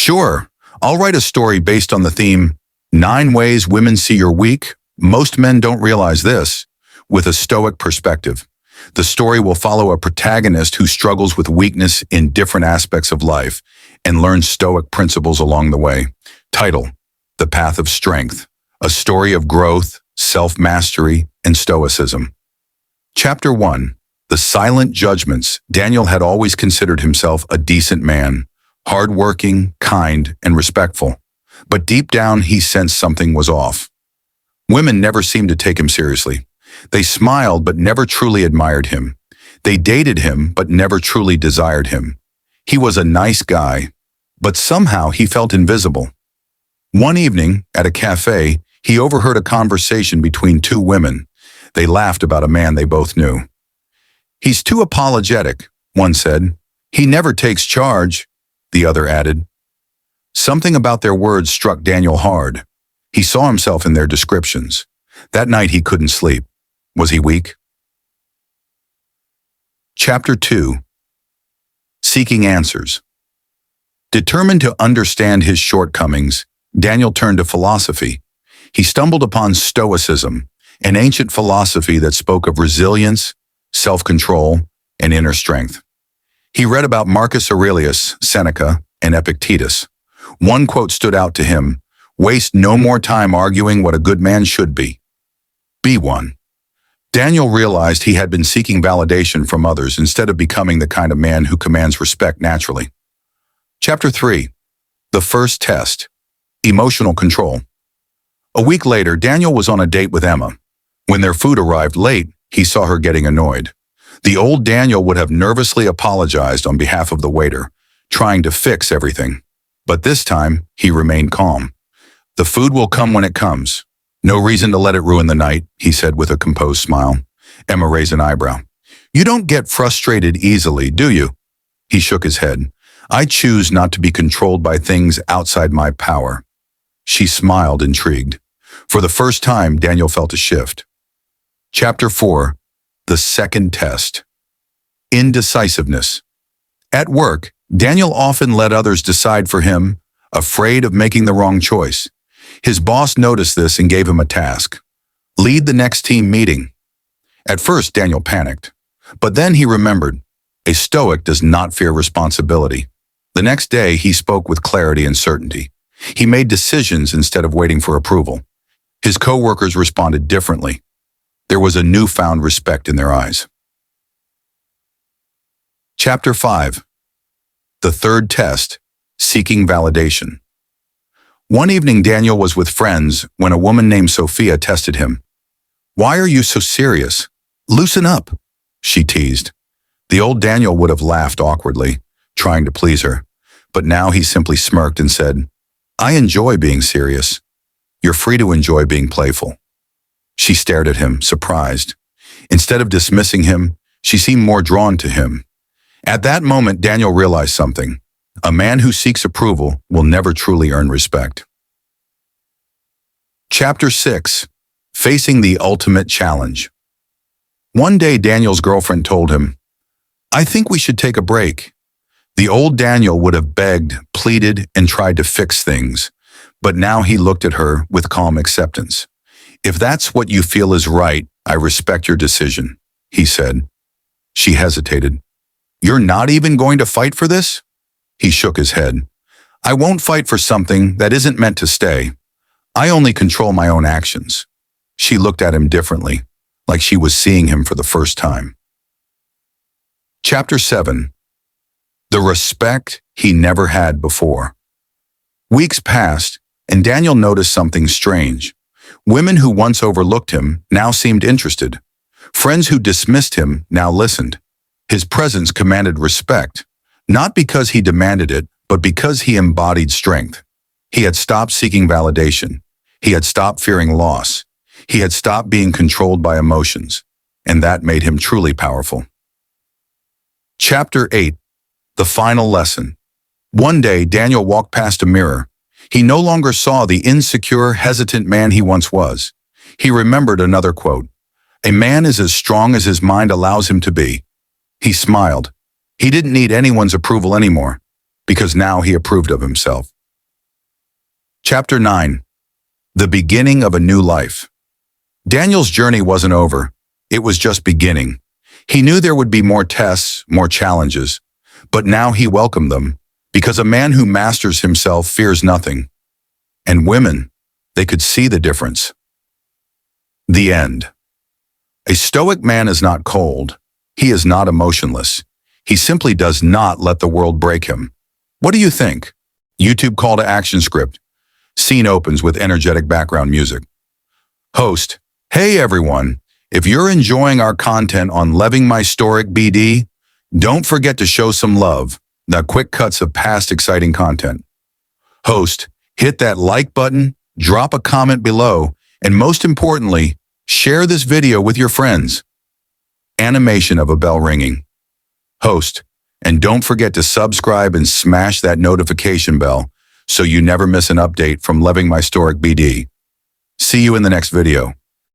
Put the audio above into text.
Sure, I'll write a story based on the theme, 9 Ways Women See You're Weak. Most men don't realize this, with a Stoic perspective. The story will follow a protagonist who struggles with weakness in different aspects of life and learns Stoic principles along the way. Title: The Path of Strength, a story of growth, self-mastery, and Stoicism. Chapter 1. The Silent Judgments. Daniel had always considered himself a decent man, hard-working, kind, and respectful. But deep down, he sensed something was off. Women never seemed to take him seriously. They smiled but never truly admired him. They dated him but never truly desired him. He was a nice guy, but somehow he felt invisible. One evening, at a cafe, he overheard a conversation between 2 women. They laughed about a man they both knew. "He's too apologetic," one said. "He never takes charge," the other added. Something about their words struck Daniel hard. He saw himself in their descriptions. That night he couldn't sleep. Was he weak? Chapter 2. Seeking Answers. Determined to understand his shortcomings, Daniel turned to philosophy. He stumbled upon Stoicism, an ancient philosophy that spoke of resilience, self-control, and inner strength. He read about Marcus Aurelius, Seneca, and Epictetus. One quote stood out to him: "Waste no more time arguing what a good man should be. Be one." Daniel realized he had been seeking validation from others instead of becoming the kind of man who commands respect naturally. Chapter 3. The First Test. Emotional Control. A week later, Daniel was on a date with Emma. When their food arrived late, he saw her getting annoyed. The old Daniel would have nervously apologized on behalf of the waiter, trying to fix everything. But this time, he remained calm. "The food will come when it comes. No reason to let it ruin the night," he said with a composed smile. Emma raised an eyebrow. "You don't get frustrated easily, do you?" He shook his head. "I choose not to be controlled by things outside my power." She smiled, intrigued. For the first time, Daniel felt a shift. Chapter 4. The Second Test. Indecisiveness. At work, Daniel often let others decide for him, afraid of making the wrong choice. His boss noticed this and gave him a task: lead the next team meeting. At first, Daniel panicked, but then he remembered, a Stoic does not fear responsibility. The next day, he spoke with clarity and certainty. He made decisions instead of waiting for approval. His co-workers responded differently. There was a newfound respect in their eyes. Chapter 5. The Third Test. Seeking Validation. One evening, Daniel was with friends when a woman named Sophia tested him. "Why are you so serious? Loosen up," she teased. The old Daniel would have laughed awkwardly, trying to please her, but now he simply smirked and said, "I enjoy being serious. You're free to enjoy being playful." She stared at him, surprised. Instead of dismissing him, she seemed more drawn to him. At that moment, Daniel realized something. A man who seeks approval will never truly earn respect. Chapter 6. Facing the Ultimate Challenge. One day, Daniel's girlfriend told him, "I think we should take a break." The old Daniel would have begged, pleaded, and tried to fix things, but now he looked at her with calm acceptance. "If that's what you feel is right, I respect your decision," he said. She hesitated. "You're not even going to fight for this?" He shook his head. "I won't fight for something that isn't meant to stay. I only control my own actions." She looked at him differently, like she was seeing him for the first time. Chapter 7. The Respect He Never Had Before. Weeks passed, and Daniel noticed something strange. Women who once overlooked him now seemed interested. Friends who dismissed him now listened. His presence commanded respect, not because he demanded it, but because he embodied strength. He had stopped seeking validation. He had stopped fearing loss. He had stopped being controlled by emotions, and that made him truly powerful. Chapter 8. The Final Lesson. One day, Daniel walked past a mirror. He no longer saw the insecure, hesitant man he once was. He remembered another quote: "A man is as strong as his mind allows him to be." He smiled. He didn't need anyone's approval anymore, because now he approved of himself. Chapter 9. The Beginning of a New Life. Daniel's journey wasn't over. It was just beginning. He knew there would be more tests, more challenges, but now he welcomed them, because a man who masters himself fears nothing. And women, they could see the difference. The end. A stoic man is not cold. He is not emotionless. He simply does not let the world break him. What do you think? YouTube call to action script. Scene opens with energetic background music. Host: Hey everyone, if you're enjoying our content on Living My Stoic BD, don't forget to show some love, the quick cuts of past exciting content. Host: Hit that like button, drop a comment below, and most importantly, share this video with your friends. Animation of a bell ringing. Host: And don't forget to subscribe and smash that notification bell so you never miss an update from Living My Stoic BD. See you in the next video.